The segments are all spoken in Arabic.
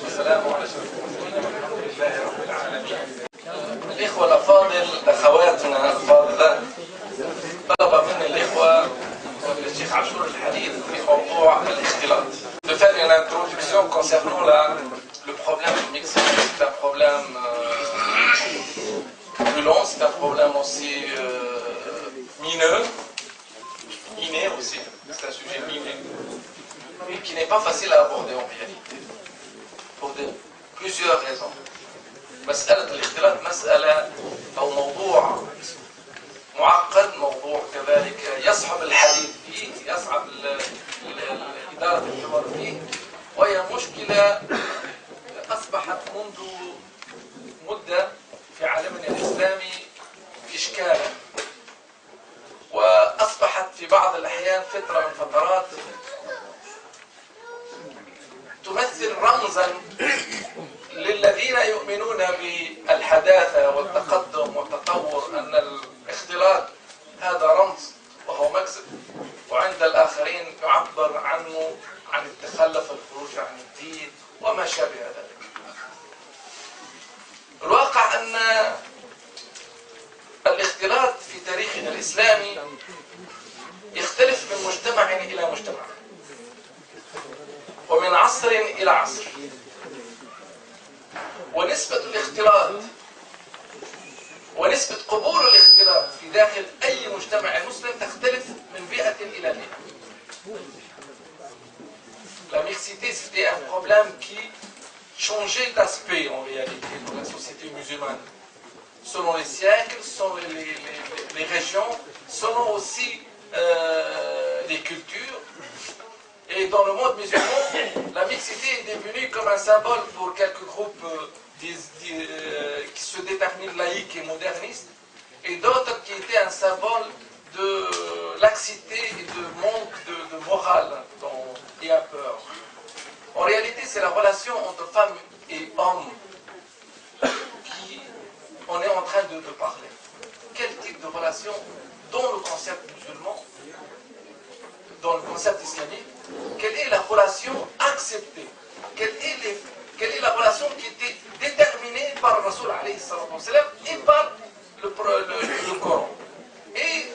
والسلام على أشرف المرسلين والحمد لله رب العالمين. الإخوة الأفاضل، أخواتنا الفاضلات، طلب من الإخوة الشيخ عاشور الحديث في موضوع الاختلاط. De faire une introduction concernant le problème du mixage. C'est un problème brûlant, c'est un problème aussi mineux, miné aussi, c'est un sujet miné, et qui n'est pas facile à aborder en réalité, pour plusieurs raisons. مسألة الاختلاط مسألة أو موضوع معقد، موضوع كذلك يصعب الحديث فيه، يصعب إدارة الحوار فيه، وهي مشكلة أصبحت منذ مدة في عالمنا الإسلامي إشكالا، وأصبحت في بعض الأحيان فترة من فترات تمثل رمزا للذين يؤمنون بالحداثة والتقدم والتطور أن الاختلاط هذا رمز وهو مكسب، وعند الآخرين يعبر عنه عن التخلف والخروج عن الدين وما شابه ذلك. الواقع أن الاختلاط في تاريخنا الإسلامي يختلف من مجتمع إلى مجتمع ومن عصر إلى عصر، ونسبة الاختلاط ونسبة قبول الاختلاط في داخل أي مجتمع مسلم تختلف من بيئة إلى بيئة. La mixité, c'était un problème qui changeait d'aspect en réalité dans la société musulmane, selon les siècles, selon les régions, selon aussi les cultures. Et dans le monde musulman, la mixité est devenue comme un symbole pour quelques groupes qui se déterminent laïcs et modernistes, et d'autres qui étaient un symbole de laxité et de manque de morale et à peur. En réalité, c'est la relation entre femmes et hommes qui on est en train de parler. Quel type de relation dans le concept musulman, dans le concept islamique, quelle est la relation acceptée? Quelle est la relation qui était déterminée par le Rasoul alayhi salatu wa salam et par le Coran? Et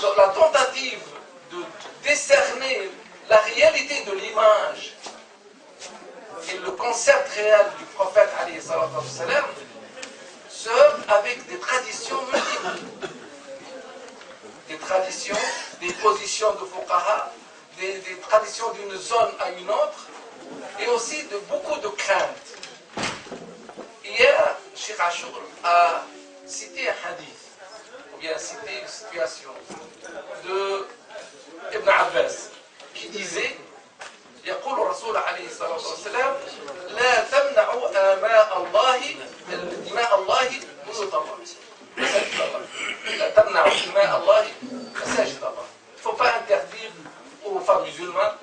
dans la tentative de décerner la réalité de l'image et le concept réel du prophète alayhi salatu wa salam s'œuvre avec des traditions multiples. Des traditions, des positions de fuqaha, des traditions d'une zone à une autre, et aussi de beaucoup de craintes. Hier, Cheikh Achour a cité un hadith, ou bien cité une situation de Ibn Abbas, qui disait يقول الرسول عليه الصلاة والسلام لا تمنعوا دماء الله بيوت الله مساجد الله. لا تمنعوا دماء الله مساجد الله. Il ne faut pas interdire aux femmes musulmanes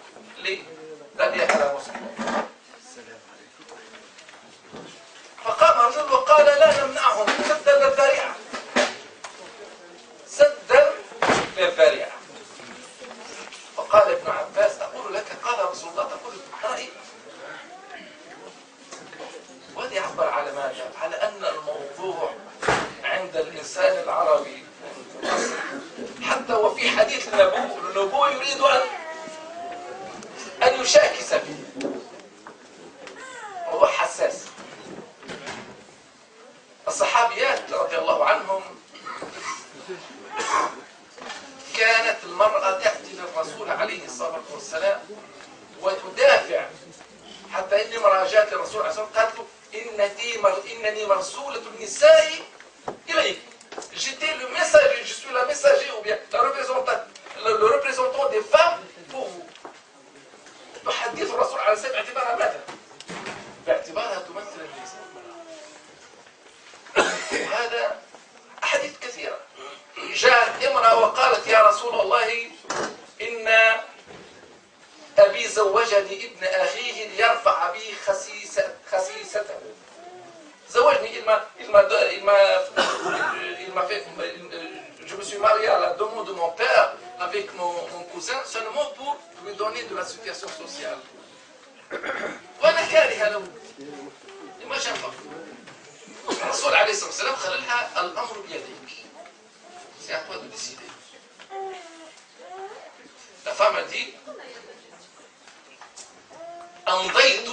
d'aller à la mosquée. فقام رجل وقال لا نمنعهم سدا للذريعة. سدا للذريعة. فقال ابن عباس أقول لك قال رسول الله تقول رأي. وهذا يعبر على ماذا؟ على أن الموضوع عند الإنسان العربي حتى وفي حديث النبوة يريد أن يشاكس فيه، هو حساس. الصحابيات رضي الله عنهم كانت المرأة تأتي للرسول عليه الصلاة والسلام وتدافع، حتى إن امرأة جاءت للرسول عليه الصلاة والسلام قالت له إنني مرسولة النساء إليك. J'étais le messager, je suis la messager ou bien le représentant des femmes pour vous. تحدث الرسول عليه السلام باعتبارها ماذا؟ باعتبارها تمثل النساء. وهذا أحاديث كثيرة. جاءت امرأة وقالت يا رسول الله إن أبي زوجني ابن أخيه ليرفع بي خسيسته. زوجني je me suis marié à la demande de mon père avec mon cousin seulement pour lui donner de la situation sociale. وانا كاره له. ما j'aime pas. الرسول عليه الصلاه والسلام قال لها الامر بيدك. C'est à toi de décider. La femme a dit أمضيت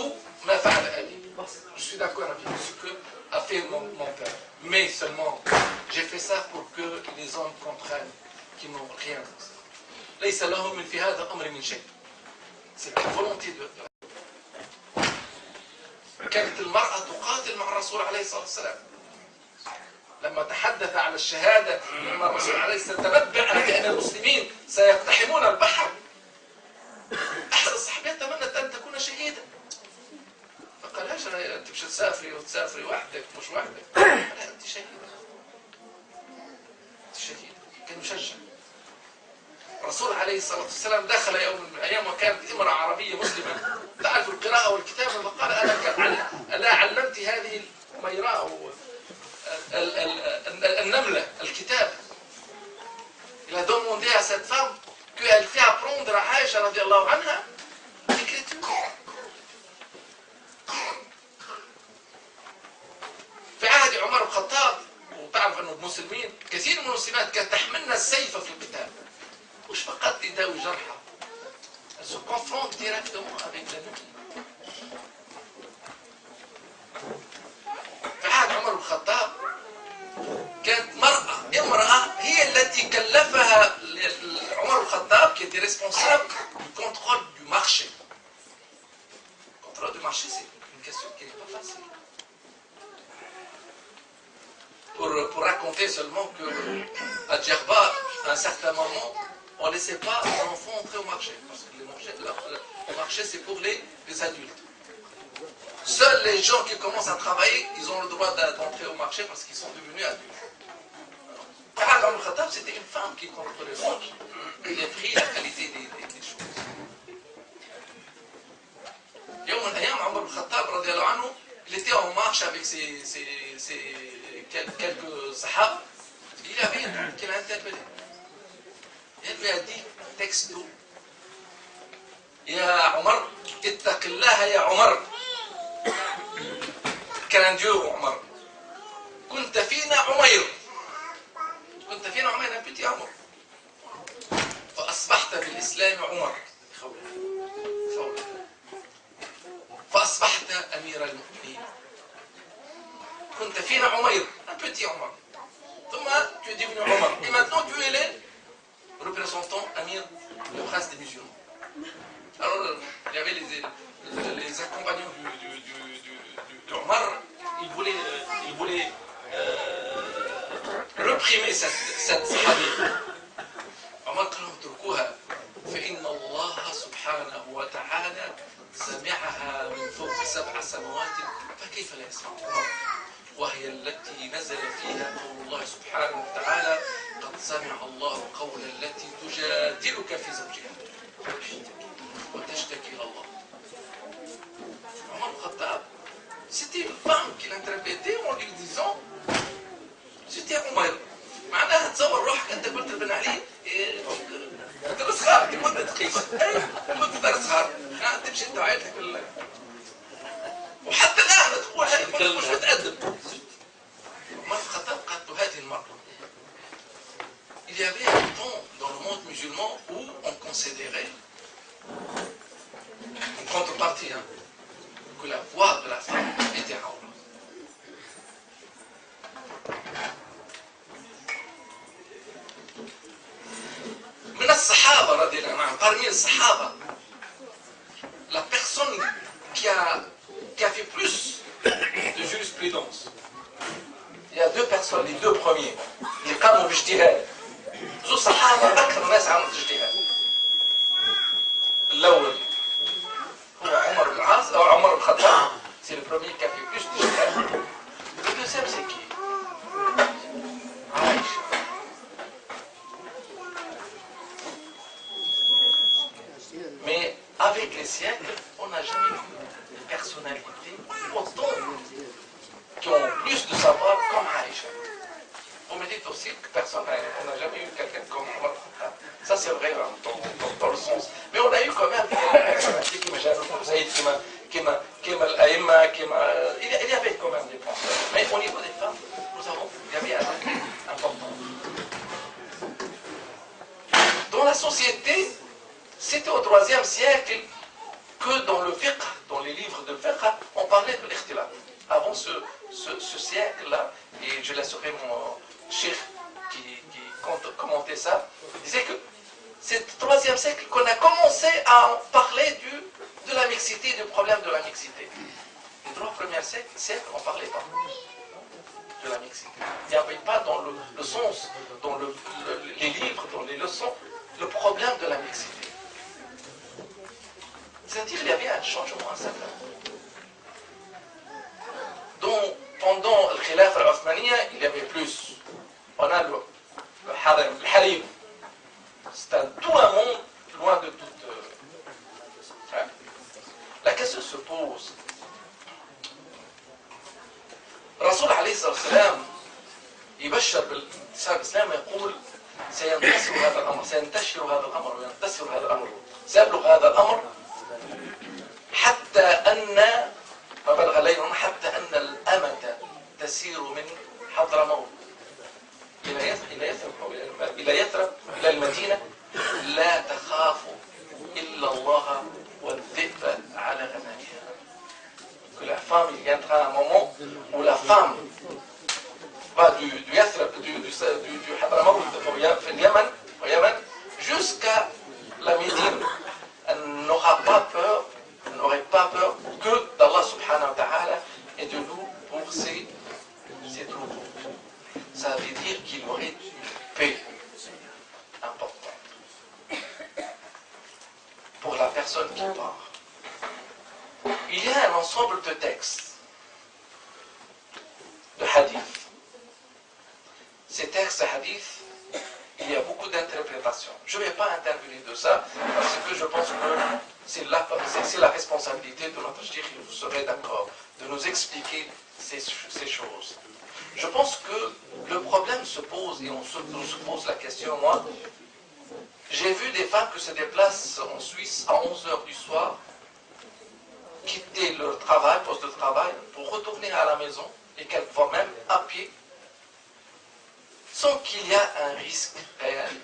ما فعل أبي. Je suis d'accord avec ce que a fait mon père. Mais seulement, j'ai fait ça pour que les hommes comprennent qu'ils n'ont rien. ليس لهم في هذا الأمر من شيء. C'est la volonté de كانت المرأة تقاتل مع الرسول عليه الصلاة والسلام. لما تحدث على الشهادة لما الرسول عليه الصلاة والسلام تنبأ بأن المسلمين سيقتحمون البحر. أحد الصحابة تمنت أن تكون شهيدا. فقال ليش أنت مش تسافري وتسافري وحدك مش وحدك. لا أنت شهيدة. أنت شهيدة. كان مشجع. الرسول عليه الصلاة والسلام دخل يوم من الأيام وكانت امرأة عربية مسلمة تعرف القراءة والكتابة فقال ألا علمت هذه الميراء النملة الكتابة. Il a demandé à cette femme qu'elle fait apprendre à Aïcha radiallahu anha l'écriture. في عهد عمر بن الخطاب وتعرف أنه المسلمين كثير من المسلمات كانت تحملن السيف في القتال. مش فقط يداوي جرحى. Elle se confronte directement avec l'ennemi. في عهد عمر بن الخطاب كانت امرأة هي التي كلفها عمر بن الخطاب qui était responsable du contrôle du marché. Le contrôle du marché, c'est une question qui n'est pas facile. Pour raconter seulement qu'à Djerba, à un certain moment, on ne laissait pas les enfants entrer au marché. Parce que le marché, c'est pour les adultes. Seuls les gens qui commencent à travailler, ils ont le droit d'entrer au marché parce qu'ils sont devenus adultes. Omar ibn Khattab, c'était une femme qui contrôlait le marché. Il a pris la qualité des choses. يوم من الأيام عمر بن الخطاب رضي الله عنه, il était en marche avec quelques sahabas. Il avait une doute qu'il a interpellé. Elle lui a dit texto يا عمر اتق الله يا عمر. كان ديو عمر كنت فينا عمير. كنت فينا عمير أنا بنت عمر فأصبحت بالإسلام عمر فأصبحت أمير المؤمنين. كنت فينا عمير un petit عمر ثم tu es devenu عمر et maintenant tu es le représentant Amir, le prince des musulmans. Alors il y avait les accompagnants du Omar, ils voulaient réprimer cette sahabie. Omar قال لهم اتركوها فإن الله سبحانه وتعالى سمعها من فوق 7 سماوات فكيف لا يسمع عمر وهي التي نزل فيها قول الله سبحانه وتعالى قد سمع الله قول التي تجادلك في زوجها وتشتكي إلى الله. عمر بن الخطاب c'était une femme qui l'interprétait en lui disant j'étais عمر. معناها تصور روحك انت كنت بن علي انت صغار انت كنت تقيس كنت صغار تمشي انت وعائلتك وحتى الان تقول هذه كنت مش متأدب. عمر بن الخطاب قالت له هذه المرأة. Il y avait un temps dans le monde musulman où on considérait en contrepartie que la voix de la femme était aura. من الصحابة رضي الله عنهم, parmi les Sahaba, la personne qui a fait plus de jurisprudence, il y a 2 personnes, les 2 premiers, اللي قاموا باجتهاد. ذو الصحابة أكثر الناس عملوا اجتهاد. الأول هو عمر بن العاص أو عمر بن الخطاب, c'est le premier qui a fait plus d'ijtihad. Le deuxième c'est qui? Aïcha. Mais avec les siècles, on n'a jamais vu des personnalités autant qui ont plus de savoir comme Aïcha. Vous me dites aussi que personne, on n'a jamais eu quelqu'un comme Omar. Ça c'est vrai, hein, dans le sens. Mais on a eu quand même il y avait quand même des penseurs. Mais au niveau des femmes, il y avait un truc important. Dans la société, c'était au IIIe siècle que dans le fiqh, dans les livres de fiqh, on parlait de l'ikhtilat. Avant ce siècle-là, et je laisserai mon cheikh qui commentait ça, disait que c'est au IIIe siècle qu'on a commencé à parler de la mixité, du problème de la mixité. Et dans le premier siècle, on ne parlait pas de la mixité. Il n'y avait pas dans le sens, dans les livres, dans les leçons, le problème de la mixité. C'est-à-dire qu'il y avait un changement à certain. Donc, pendant le khilaf al-Othmaniya, il y avait plus. On a le harim. C'est tout un monde loin de toute. La question se pose. الرسول عليه الصلاة والسلام يبشر بالانتشار الإسلامي يقول سينتشر هذا الأمر وينتشر هذا الأمر سيبلغ هذا الأمر حتى أن فبلغ الليل حتى أن الأمة تسير من حضرموت إلى يثرب إلى المدينة لا تخاف إلا الله والذئب على غنمها. Que la femme, il viendra un moment où la femme va du Yathrib, du Hadramaut, au Yémen, jusqu'à la Médine. Elle n'aura pas peur, elle n'aurait pas peur que d'Allah subhanahu wa ta'ala et de nous pour ses troupeaux. Ça veut dire qu'il y aurait une paix importante pour la personne qui part. Il y a un ensemble de textes, de hadiths. Ces textes de hadiths, il y a beaucoup d'interprétations. Je ne vais pas intervenir de ça, parce que je pense que c'est la responsabilité de notre cheikh, et vous serez d'accord, de nous expliquer ces choses. Je pense que le problème se pose, et on se pose la question, moi, j'ai vu des femmes qui se déplacent en Suisse à 11h du soir, quitter leur travail, poste de travail, pour retourner à la maison, et quelquefois même à pied, sans qu'il y ait un risque réel,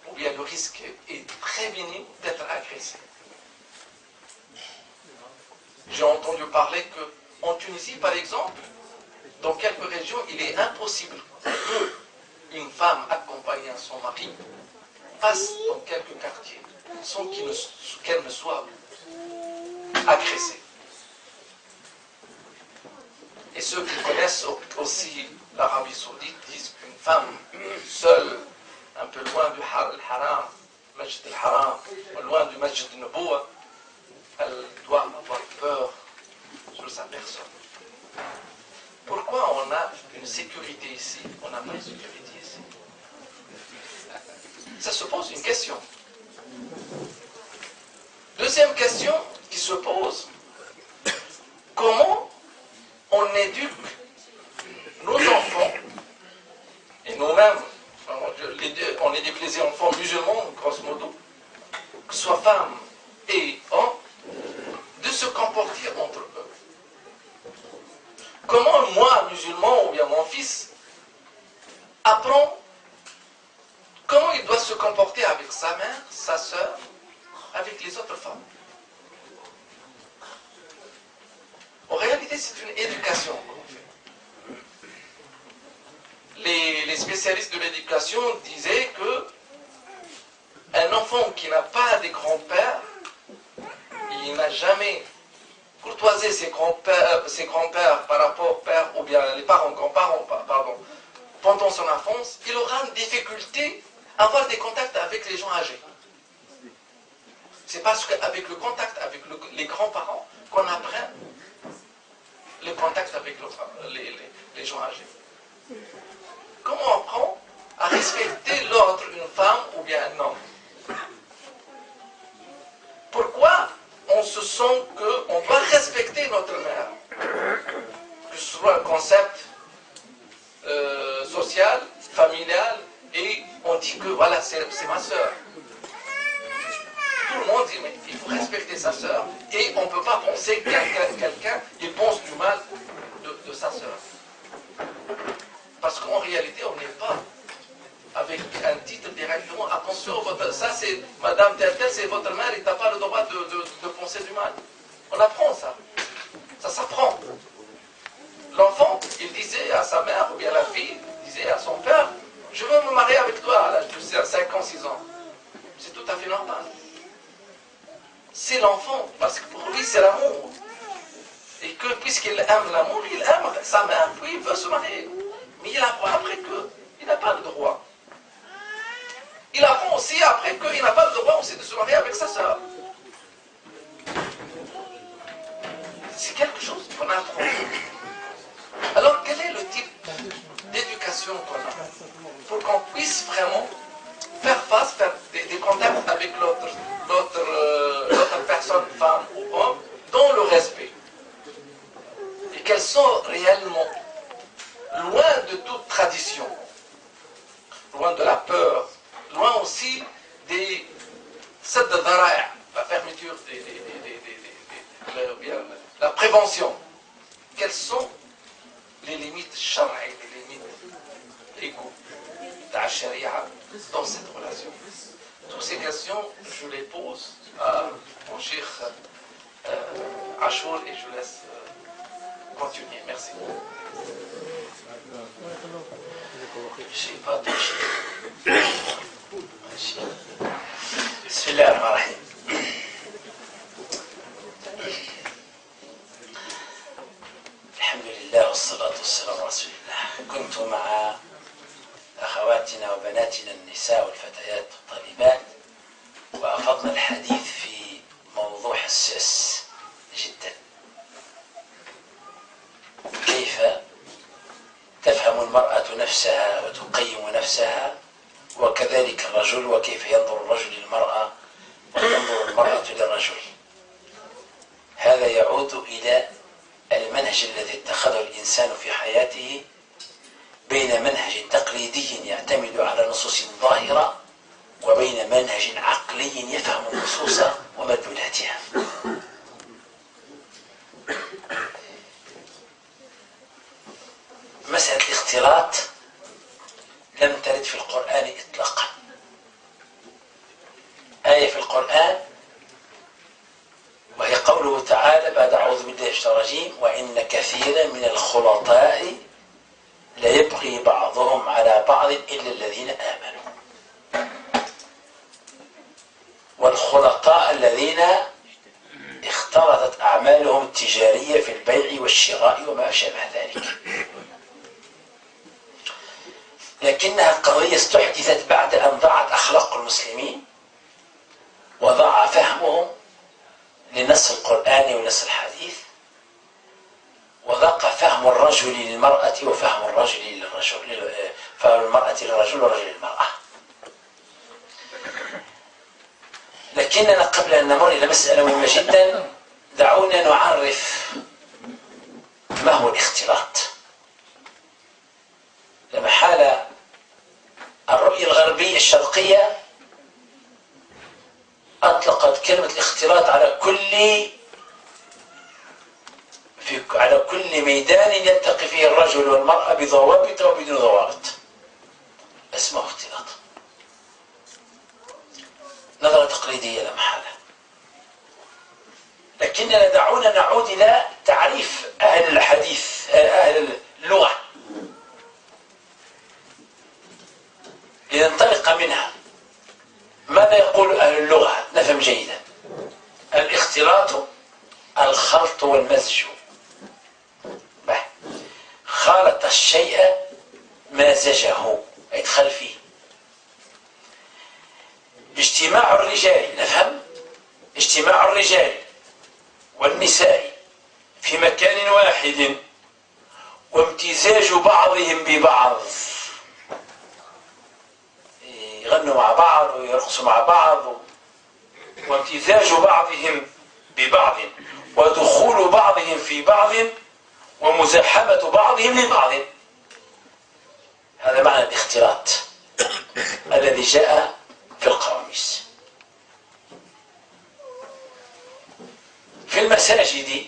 ou bien le risque est très minime d'être agressé. J'ai entendu parler qu'en Tunisie, par exemple, dans quelques régions, il est impossible qu'une femme accompagnant son mari passe dans quelques quartiers sans qu'elle ne soit agressée. Et ceux qui connaissent aussi l'Arabie Saoudite disent qu'une femme seule, un peu loin du Haram, Masjid al-Haram, loin du Masjid al-Nubuwa, elle doit avoir peur sur sa personne. Pourquoi on a une sécurité ici, on n'a pas une sécurité ici? Ça se pose une question. Deuxième question qui se pose, comment on éduque nos enfants, et nous-mêmes, on éduque les enfants musulmans, grosso modo, que ce soit femmes et hommes, de se comporter entre eux. Comment moi, musulman, ou bien mon fils, apprend comment il doit se comporter avec sa mère, sa sœur, avec les autres femmes. En réalité, c'est une éducation qu'on fait. Les spécialistes de l'éducation disaient que un enfant qui n'a pas de grands-pères, il n'a jamais courtoisé ses grands-pères par rapport au père, ou bien les parents, grands-parents, pardon, pendant son enfance, il aura une difficulté à avoir des contacts avec les gens âgés. C'est parce qu'avec le contact avec les grands-parents qu'on apprend le contact avec les gens âgés. Comment on apprend à respecter l'autre, une femme ou bien un homme? Pourquoi on se sent qu'on doit respecter notre mère? Que ce soit un concept social, familial, et on dit que voilà, c'est ma sœur. Tout le monde dit, mais il faut respecter sa sœur, et on ne peut pas penser que quelqu'un il pense du mal de sa sœur. Parce qu'en réalité, on n'est pas avec un titre directement. Attention, ça c'est Madame telle, c'est votre mère, il n'a pas le droit de penser du mal. On apprend ça. Ça s'apprend. L'enfant, il disait à sa mère, ou bien la fille, disait à son père, je veux me marier avec toi à l'âge de 5 ans, 6 ans. C'est tout à fait normal. C'est l'enfant, parce que pour lui c'est l'amour. Et que puisqu'il aime l'amour, il aime sa mère, puis il veut se marier. Mais il apprend après qu'il n'a pas le droit. Il apprend aussi après qu'il n'a pas le droit aussi de se marier avec sa sœur. C'est quelque chose qu'on apprend. Alors quel est le type d'éducation qu'on a pour qu'on puisse vraiment faire face, faire des contacts avec l'autre personne, femme ou homme, dans le respect. Et qu'elles sont réellement loin de toute tradition, loin de la peur, loin aussi des sadd dhara'a, la fermeture, la prévention. Quelles sont les limites shar'i, les limites légaux de la sharia dans cette relation? Toutes ces questions, je les pose à mon cheikh Achour et je laisse continuer. Merci. Je n'ai pas touché. Bismillah ar-Rahim. Alhamdulillah, wassalatu wassalamu ala rasulillah. كنت مع أخواتنا وبناتنا النساء والفتيات والطالبات وأفضنا الحديث في موضوع حساس جدا. كيف تفهم المرأة نفسها وتقيم نفسها، وكذلك الرجل، وكيف ينظر الرجل للمرأة وتنظر المرأة للرجل. هذا يعود إلى المنهج الذي اتخذه الإنسان في حياته بين منهج تقليدي يعتمد على نصوص ظاهرة وبين منهج عقلي يفهم النصوص ومدلولاتها. مسألة الاختلاط لم ترد في القرآن إطلاقا. آية في القرآن وهي قوله تعالى بعد أعوذ بالله من الشيطان الرجيم وإن كثيرا من الخلطاء ليبغي بعضهم على بعض إلا الذين آمنوا. والخلطاء الذين اختلطت أعمالهم التجارية في البيع والشراء وما شابه ذلك. لكنها قضية استحدثت بعد أن ضاعت أخلاق المسلمين وضاع فهمهم لنص القرآن ونص الحديث، وضاق فهم الرجل للمرأة وفهم الرجل للرجل، فهم المرأة للرجل والرجل للمرأة. لكننا قبل أن نمر إلى مسألة مهمة جدا دعونا نعرف ما هو الاختلاط. لا محالة الرؤية الغربية الشرقية أطلقت كلمة الاختلاط على كل ميدان يلتقي فيه الرجل والمرأة بضوابط وبدون ضوابط اسمه اختلاط. نظرة تقليدية لا محالة. لكننا دعونا نعود إلى تعريف أهل الحديث، أهل اللغة، لننطلق منها. ماذا يقول أهل اللغة؟ نفهم جيدا. الاختلاط الخلط والمزج. خالط الشيء مازجه، يدخل فيه. اجتماع الرجال، نفهم اجتماع الرجال والنساء في مكان واحد وامتزاج بعضهم ببعض، يغنوا مع بعض ويرقصوا مع بعض، وامتزاج بعضهم ببعض ودخول بعضهم في بعض ومزاحمة بعضهم لبعض. هذا معنى الاختلاط الذي جاء في القواميس. في المساجد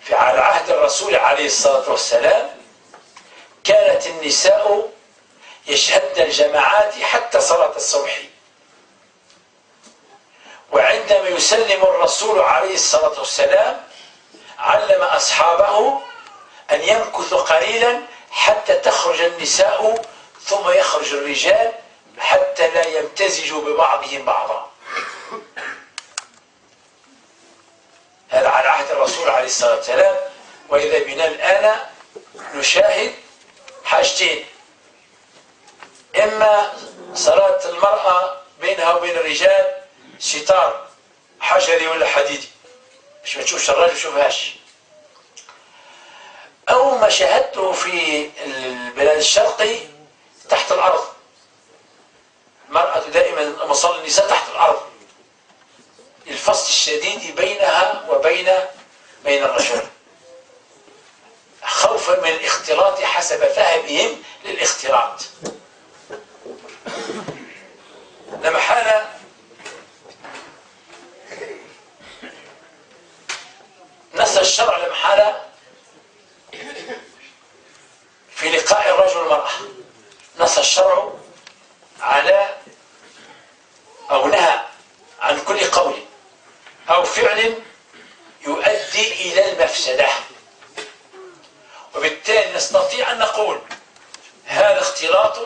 في على عهد الرسول عليه الصلاة والسلام كانت النساء يشهدن الجماعات حتى صلاة الصبح، وعندما يسلم الرسول عليه الصلاة والسلام علم أصحابه أن يمكثوا قليلا حتى تخرج النساء ثم يخرج الرجال حتى لا يمتزجوا ببعضهم بعضا. هذا على عهد الرسول عليه الصلاة والسلام. وإذا بنا الآن نشاهد حاجتين: إما صلاة المرأة بينها وبين الرجال ستار حجري ولا حديدي باش ما تشوفش الراجل ما يشوفهاش، أو ما شاهدته في البلاد الشرقي تحت الأرض، المرأة دائما مصلى النساء تحت الأرض، الفصل الشديد بينها وبين الرجل خوفا من الاختلاط حسب فهمهم للاختلاط. لا محالة نص الشرع لا محالة في لقاء الرجل والمرأة، نص الشرع على أو نهى عن كل قول أو فعل يؤدي إلى المفسدة، وبالتالي نستطيع أن نقول هذا اختلاط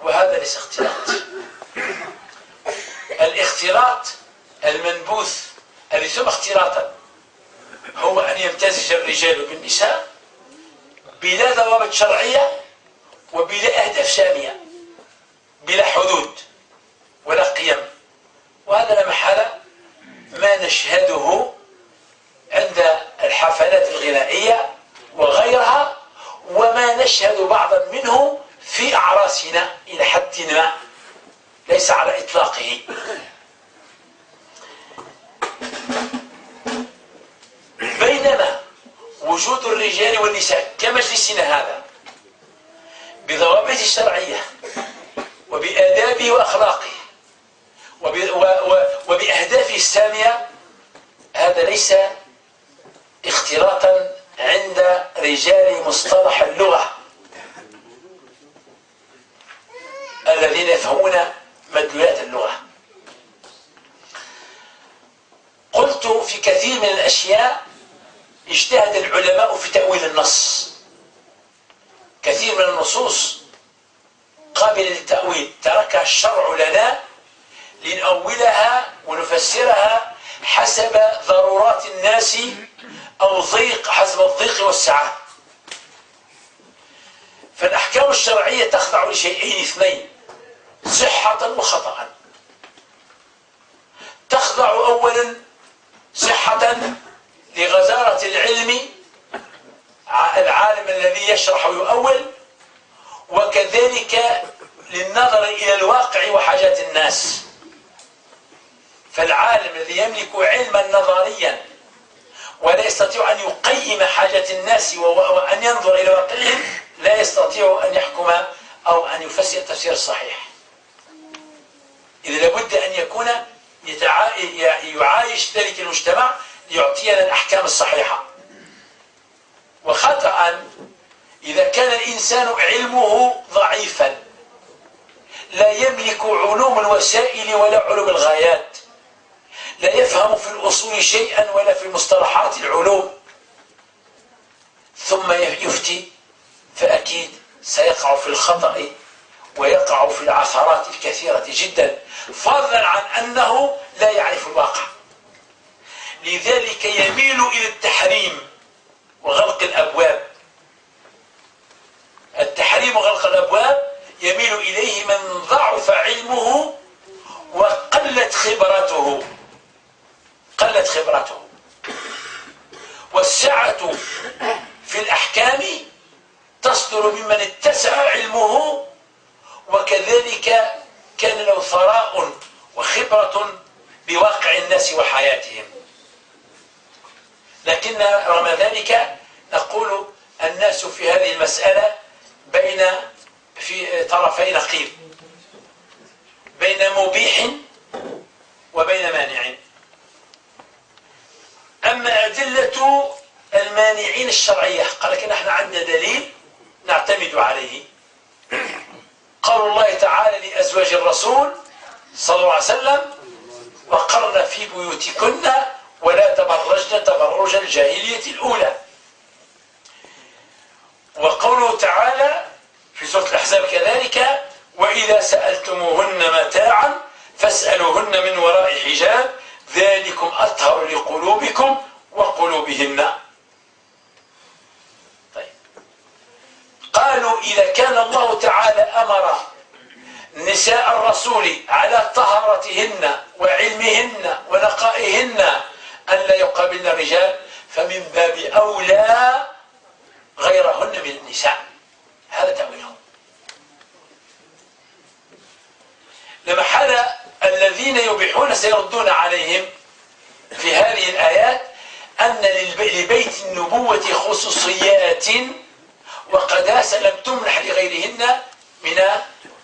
وهذا ليس اختلاط. الاختلاط المنبوذ الذي ثم اختلاطا هو أن يمتزج الرجال بالنساء بلا ضوابط شرعية وبلا أهداف سامية، بلا حدود ولا قيم. وهذا لا محالة ما نشهده عند الحفلات الغنائية وغيرها، وما نشهد بعضا منه في أعراسنا إلى حد ما، ليس على إطلاقه. بينما وجود الرجال والنساء كمجلسنا هذا بضوابط شرعية وبآدابه وأخلاقه وبأهدافه السامية، هذا ليس اختلاطا عند رجال مصطلح اللغة الذين يفهمون مدلولات اللغة. قلت في كثير من الأشياء اجتهد العلماء في تأويل النص، كثير من النصوص قابلة للتأويل تركها الشرع لنا لنأولها ونفسرها حسب ضرورات الناس أو حسب الضيق والسعة. فالأحكام الشرعية تخضع لشيئين اثنين: صحة وخطأ. تخضع أولا صحة لغزارة العلم، العالم الذي يشرح ويؤول، وكذلك للنظر إلى الواقع وحاجات الناس. فالعالم الذي يملك علما نظريا ولا يستطيع أن يقيم حاجة الناس وأن ينظر إلى واقعهم لا يستطيع أن يحكم أو أن يفسر التفسير الصحيح. إذا لابد أن يكون يعايش ذلك المجتمع ليعطينا الأحكام الصحيحة. وخطأ إذا كان الإنسان علمه ضعيفا لا يملك علوم الوسائل ولا علوم الغايات، لا يفهم في الأصول شيئا ولا في مصطلحات العلوم، ثم يفتي، فأكيد سيقع في الخطأ ويقع في العثرات الكثيرة جدا، فضلا عن أنه لا يعرف الواقع. لذلك يميل إلى التحريم وغلق الأبواب. التحريم وغلق الأبواب يميل إليه من ضعف علمه وقلت خبرته. والسعة في الأحكام تصدر ممن اتسع علمه وكذلك كان له ثراء وخبرة بواقع الناس وحياتهم. لكن رغم ذلك نقول الناس في هذه المسألة في طرفي نقيض. مبيح وبين مانع. أما أدلة المانعين الشرعية قال لك نحن عندنا دليل نعتمد عليه. قول الله تعالى لأزواج الرسول صلى الله عليه وسلم: وقرن في بيوتكن ولا تبرجن تبرج الجاهلية الأولى. وقوله تعالى في سورة الأحزاب كذلك: وإذا سألتموهن متاعا فاسألوهن من وراء حجاب ذلكم أطهر لقلوبكم وقلوبهن. طيب. قالوا إذا كان الله تعالى أمر نساء الرسول على طهارتهن وعلمهن ونقائهن أن لا يقابلن الرجال فمن باب أولى غيرهن من النساء. هذا تأويلهم. لما حال الذين يبيحون سيردون عليهم في هذه الآيات أن لبيت النبوة خصوصيات وقداسة لم تمنح لغيرهن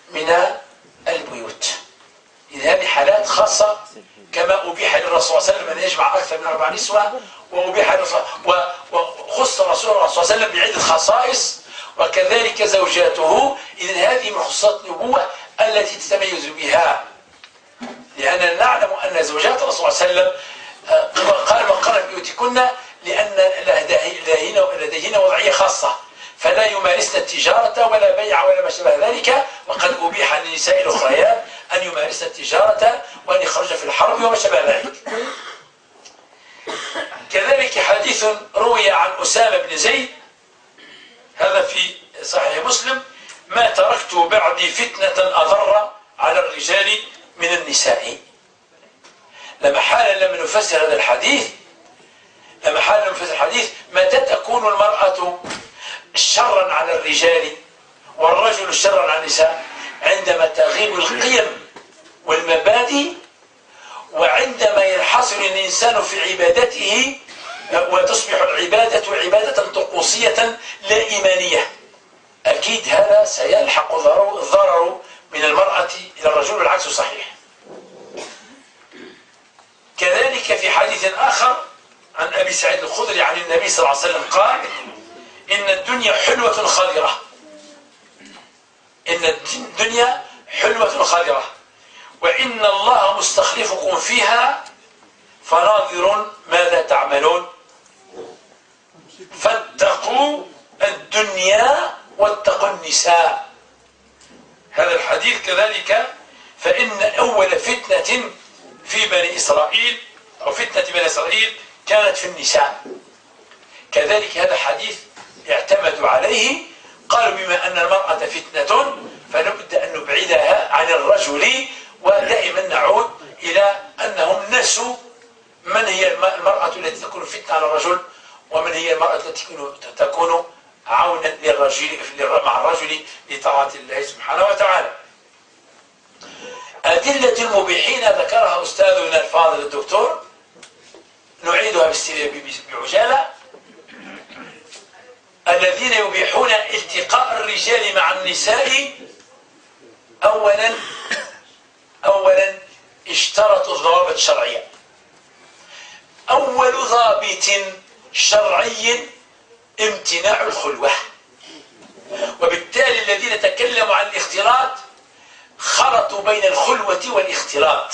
من البيوت. إذا هذه حالات خاصة كما أبيح للرسول صلى الله عليه وسلم أن يجمع أكثر من 4 نسوة، وأبيح وخص الرسول صلى الله عليه وسلم بعدة خصائص، وكذلك زوجاته. إذن هذه من خصوصات النبوة التي تتميز بها، لأننا نعلم أن زوجات الرسول صلى الله عليه وسلم قال وقرن بيوتكن لأن لديهن وضعية خاصة، فلا يمارسن التجارة ولا بيع ولا ما شابه ذلك. وقد أبيح للنساء الأخريات أن يمارسن التجارة وأن يخرجن في الحرب وما شابه ذلك. كذلك حديث روي عن أسامة بن زيد، هذا في صحيح مسلم: ما تركت بعدي فتنة أضر على الرجال من النساء. لما نفسر هذا الحديث، متى تكون المرأة شرا على الرجال والرجل شرا على النساء؟ عندما تغيب القيم والمبادئ، وعندما ينحصر الإنسان في عبادته وتصبح العبادة عبادة طقوسية لا إيمانية. أكيد هذا سيلحق الضرر من المرأة إلى الرجل والعكس صحيح. كذلك في حديث آخر عن أبي سعيد الخدري عن النبي صلى الله عليه وسلم قال: إن الدنيا حلوة خضرة، إن الدنيا حلوة خضرة، وإن الله مستخلفكم فيها فناظر ماذا تعملون، فاتقوا الدنيا واتقوا النساء. هذا الحديث كذلك: فإن أول فتنة في بني إسرائيل أو فتنة بني إسرائيل كانت في النساء. كذلك هذا الحديث اعتمدوا عليه، قالوا بما أن المرأة فتنة فلابد أن نبعدها عن الرجل. ودائما نعود إلى أنهم نسوا من هي المرأة التي تكون فتنة على الرجل، ومن هي المرأة التي تكون عونا للرجل مع الرجل لطاعة الله سبحانه وتعالى. أدلة المبيحين ذكرها أستاذنا الفاضل الدكتور، نعيدها بعجالة. الذين يبيحون التقاء الرجال مع النساء أولا اشترطوا الضوابط الشرعية. أول ضابط شرعي امتناع الخلوة، وبالتالي الذين تكلموا عن الاختلاط خلطوا بين الخلوة والاختلاط.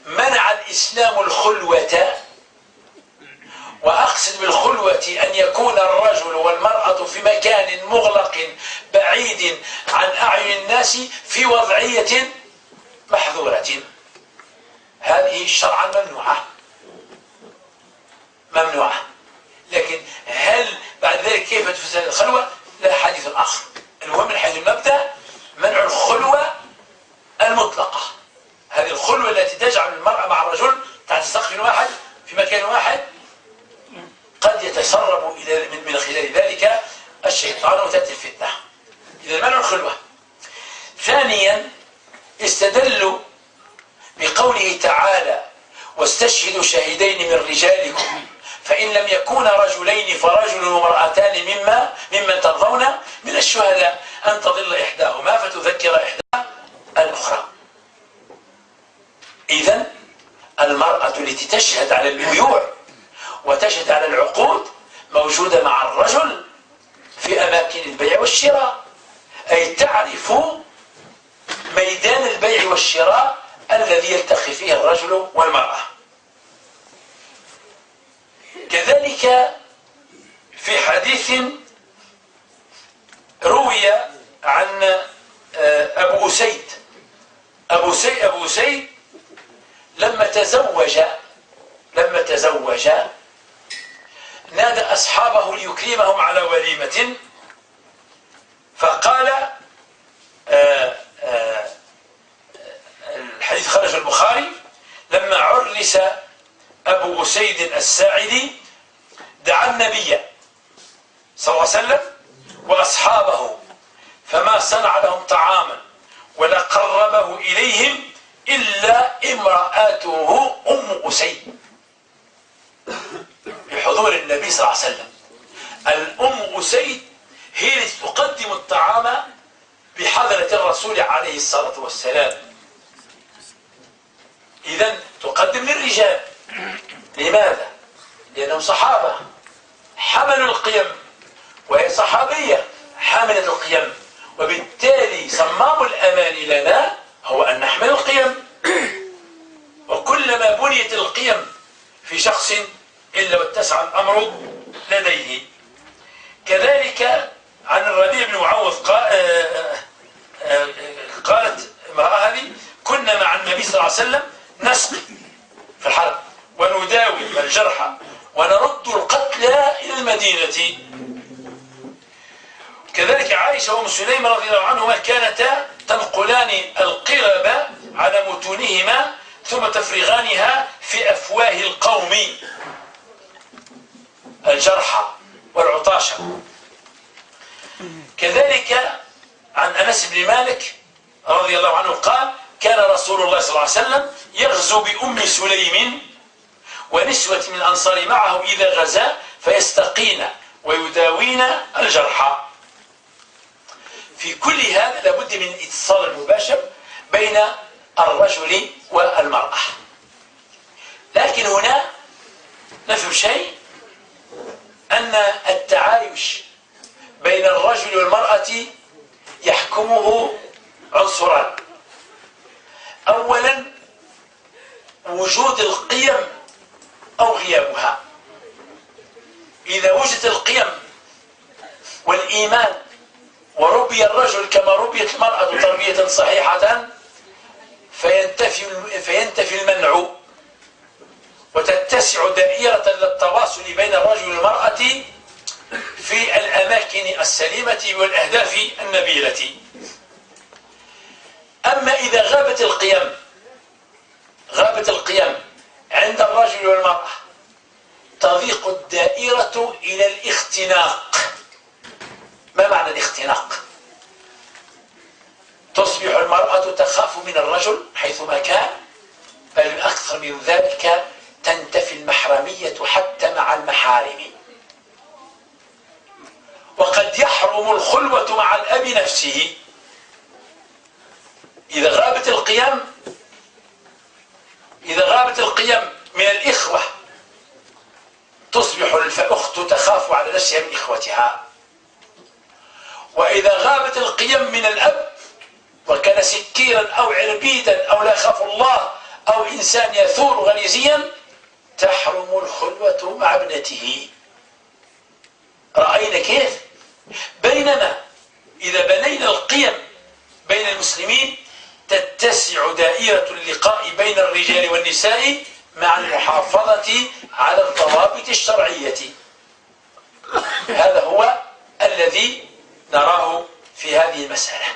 منع الإسلام الخلوة، وأقصد بالخلوة أن يكون الرجل والمرأة في مكان مغلق بعيد عن أعين الناس في وضعية محظورة. هذه شرعا ممنوعة. لكن هل بعد ذلك كيف تفسر الخلوة؟ لا، حديث آخر. المهم من حيث المبدأ منع الخلوة المطلقة. هذه الخلوة التي تجعل المرأة مع الرجل تحت سقف واحد في مكان واحد قد يتسرب من خلال ذلك الشيطان وتأتي الفتنة. إذا منع الخلوة. ثانيا استدلوا بقوله تعالى: واستشهدوا شاهدين من رجالكم فإن لم يكونا رجلين فرجل ومرأتان ممن ترضون من الشهداء أن تضل إحداهما فتذكر إحداهما التي تشهد على البيوع وتشهد على العقود موجودة مع الرجل في أماكن البيع والشراء، أي تعرف ميدان البيع والشراء الذي يلتقي فيه الرجل والمرأة. كذلك في حديث روي عن أبو أسيد لما تزوج نادى أصحابه ليكرمهم على وليمة، فقال الحديث خرج البخاري: لما عرس أبو أسيد الساعدي دعا النبي صلى الله عليه وسلم وأصحابه، فما صنع لهم طعاما ولا قربه إليهم إلا امرأته أم أسيد، بحضور النبي صلى الله عليه وسلم. الأم أسيد هي التي تقدم الطعام بحضرة الرسول عليه الصلاة والسلام. إذن تقدم للرجال. لماذا؟ لأنهم صحابة حملوا القيم، وهي صحابية حاملة القيم، وبالتالي صمام الأمان لنا هو أن نحمل القيم. وكلما بنيت القيم في شخص إلا واتسع الأمر لديه. كذلك عن الربيع بن معوذ قالت امرأة هذه: كنا مع النبي صلى الله عليه وسلم نسقي في الحرب ونداوي الجرحى ونرد القتلى إلى المدينة. كذلك عائشة وأم سليم رضي الله عنهما كانتا تنقلان القرب على متونهما ثم تفرغانها في أفواه القوم الجرحى والعطاشة. كذلك عن أنس بن مالك رضي الله عنه قال: كان رسول الله صلى الله عليه وسلم يغزو بأم سليم ونسوة من الأنصار معه إذا غزا فيستقين ويداوين الجرحى. في كل هذا لابد من الاتصال المباشر بين الرجل والمرأة. لكن هنا نفهم شيء، أن التعايش بين الرجل والمرأة يحكمه عنصران. أولا وجود القيم أو غيابها. إذا وجدت القيم والإيمان وربي الرجل كما ربيت المرأة تربية صحيحة فينتفي المنع وتتسع دائرة للتواصل بين الرجل والمرأة في الأماكن السليمة والأهداف النبيلة. أما إذا غابت القيم عند الرجل والمرأة تضيق الدائرة إلى الاختناق. ما معنى الاختناق؟ تصبح المرأة تخاف من الرجل حيثما كان، بل أكثر من ذلك تنتفي المحرمية حتى مع المحارم. وقد يحرم الخلوة مع الأب نفسه. إذا غابت القيم من الإخوة تصبح الأخت تخاف على نفسها من إخوتها. وإذا غابت القيم من الأب وكان سكيرا أو عربيدا أو لا يخاف الله أو إنسان يثور غريزيا تحرم الخلوة مع ابنته. رأينا كيف؟ بينما إذا بنينا القيم بين المسلمين تتسع دائرة اللقاء بين الرجال والنساء مع المحافظة على الضوابط الشرعية. هذا هو الذي نراه في هذه المسألة.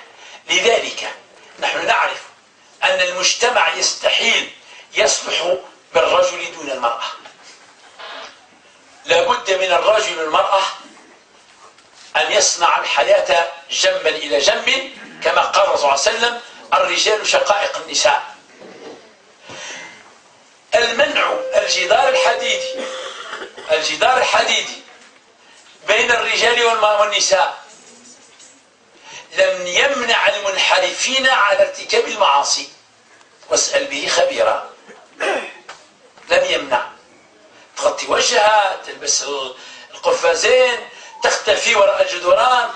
لذلك نحن نعرف أن المجتمع يستحيل يصلح بالرجل دون المرأة. لابد من الرجل والمرأة أن يصنع الحياة جنبا إلى جنب، كما قال الرسول صلى الله عليه وسلم: الرجال شقائق النساء. المنع الجدار الحديدي بين الرجال والنساء لم يمنع المنحرفين على ارتكاب المعاصي، واسأل به خبيرا. لم يمنع. تغطي وجهها، تلبس القفازين، تختفي وراء الجدران.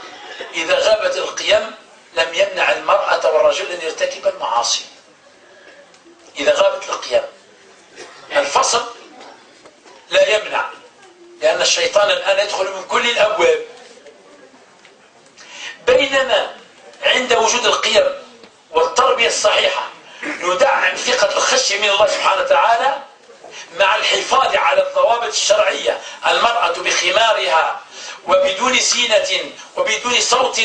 إذا غابت القيم لم يمنع المرأة والرجل أن يرتكب المعاصي. إذا غابت القيم الفصل لا يمنع، لأن الشيطان الآن يدخل من كل الأبواب. بينما عند وجود القيم والتربية الصحيحة ندعم ثقة الخشية من الله سبحانه وتعالى مع الحفاظ على الضوابط الشرعية. المرأة بخمارها وبدون زينة وبدون صوت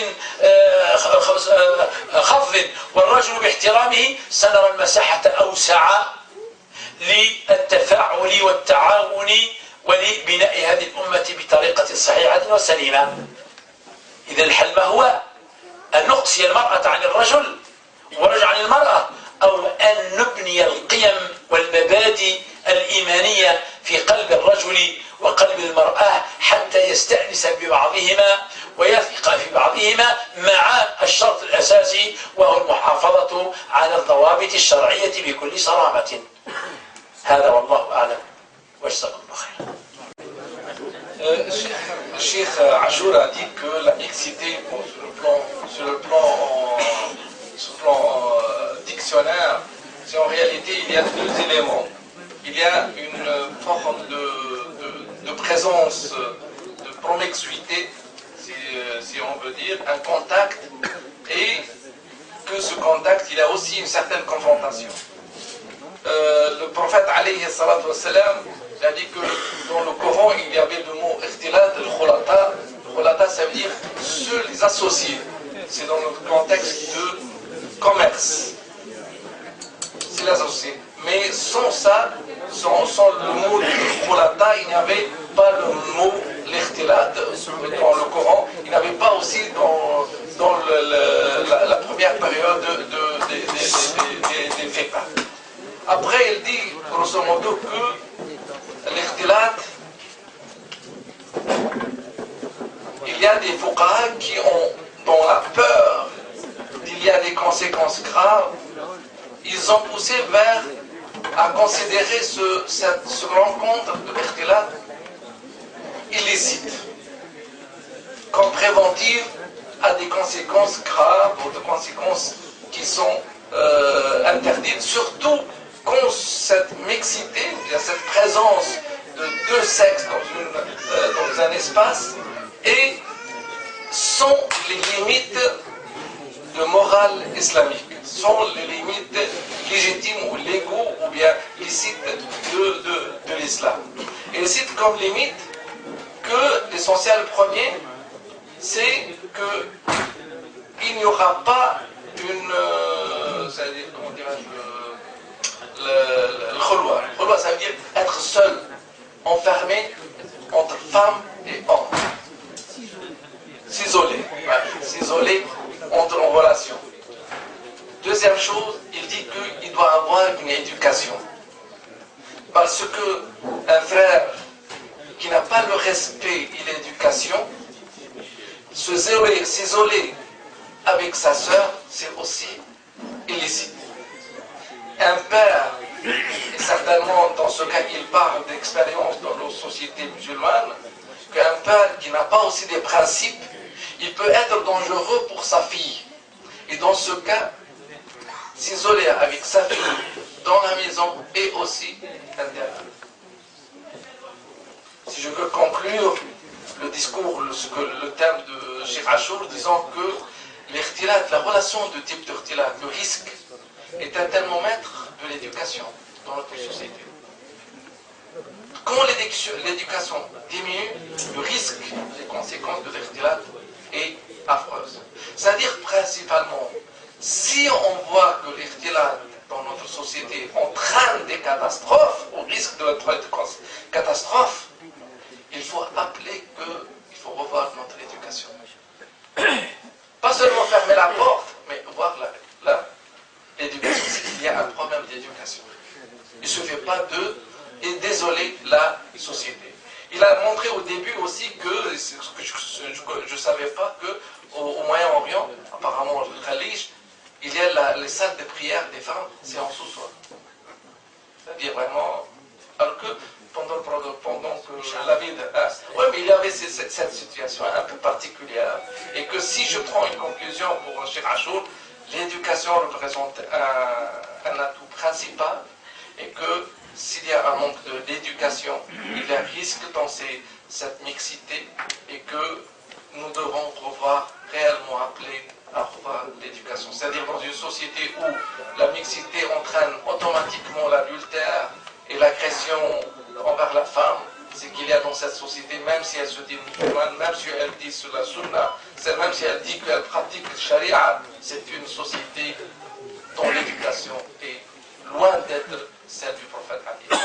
خفض، والرجل باحترامه، سنرى المساحة أوسع للتفاعل والتعاون ولبناء هذه الأمة بطريقة صحيحة وسليمة. إذا الحل ما هو؟ أن نقصي المرأة عن الرجل والرجل عن المرأة، أو أن نبني القيم والمبادئ الإيمانية في قلب الرجل وقلب المرأة حتى يستأنس ببعضهما ويثق في بعضهما، مع الشرط الأساسي وهو المحافظة على الضوابط الشرعية بكل صرامة. هذا والله أعلم، وجزاكم الله خير. Cheikh Achour a dit que la mixité, sur le plan dictionnaire, c'est en réalité il y a deux éléments. Il y a une forme de présence, de promiscuité, si on veut dire, un contact, et que ce contact, il a aussi une certaine confrontation. Le prophète alayhi salatu wassalam a dit que dans le Coran il y avait le mot ikhtilat al-khulata. Khulata, ça veut dire ceux, les associés. C'est dans le contexte de commerce. C'est les associés. Mais sans ça, sans le mot khulata, il n'y avait pas le mot l'ikhtilat dans le Coran. Il n'y avait pas aussi dans la première période des fiqh. Après, il dit, grosso modo, que l'ikhtilat, il y a des fuqaha qui ont, dans la peur qu'il y a des conséquences graves, ils ont poussé à considérer ce rencontre de l'ikhtilat illicite, comme préventive à des conséquences graves ou des conséquences qui sont interdites, surtout quand cette mixité, cette présence de deux sexes dans un espace, et sont les limites de morale islamique, sont les limites légitimes ou légaux ou bien licites de l'islam. Et il cite comme limite que l'essentiel premier, c'est qu'il n'y aura pas c'est-à-dire, comment dirais-je, le khulwa. Le khulwa, ça veut dire être seul, enfermé entre femmes et hommes. S'isoler, s'isoler entre en relation. Deuxième chose, il dit qu'il doit avoir une éducation. Parce que un frère qui n'a pas le respect et l'éducation, s'isoler avec sa sœur, c'est aussi illicite. Un père, et certainement dans ce cas il parle d'expérience dans nos sociétés musulmanes, qu'un père qui n'a pas aussi des principes, il peut être dangereux pour sa fille. Et dans ce cas, s'isoler avec sa fille dans la maison est aussi interdit. Si je veux conclure le discours, le thème de Cheikh Achour, disant que l'ikhtilat, la relation de type d'ikhtilat, le risque, est un thermomètre de l'éducation dans notre société. Quand l'éducation diminue, le risque, les conséquences de l'ikhtilat est affreuse. C'est-à-dire principalement, si on voit que l'ikhtilat dans notre société entraîne des catastrophes, au risque de catastrophe, il faut appeler qu'il faut revoir notre éducation. Pas seulement fermer la porte, mais voir l'éducation, s'il y a un problème d'éducation. Il ne suffit pas désoler la société. Il a montré au début aussi que je ne savais pas qu'au Moyen-Orient, apparemment le Khalij, il y a les salles de prière des femmes, c'est en sous-sol. C'est-à-dire vraiment Alors que pendant que la vie de... oui, mais il y avait cette situation un peu particulière. Et que si je prends une conclusion pour Cheikh Achour, l'éducation représente un atout principal et que s'il y a un manque d'éducation, il y a risque dans cette mixité et que nous devons réellement appeler à revoir l'éducation. C'est-à-dire dans une société où la mixité entraîne automatiquement l'adultère et l'agression envers la femme, c'est qu'il y a dans cette société, même si elle se dit musulmane, même si elle dit sur la sunna, même si elle dit qu'elle pratique le sharia, c'est une société dont l'éducation est loin d'être celle du prophète Ali.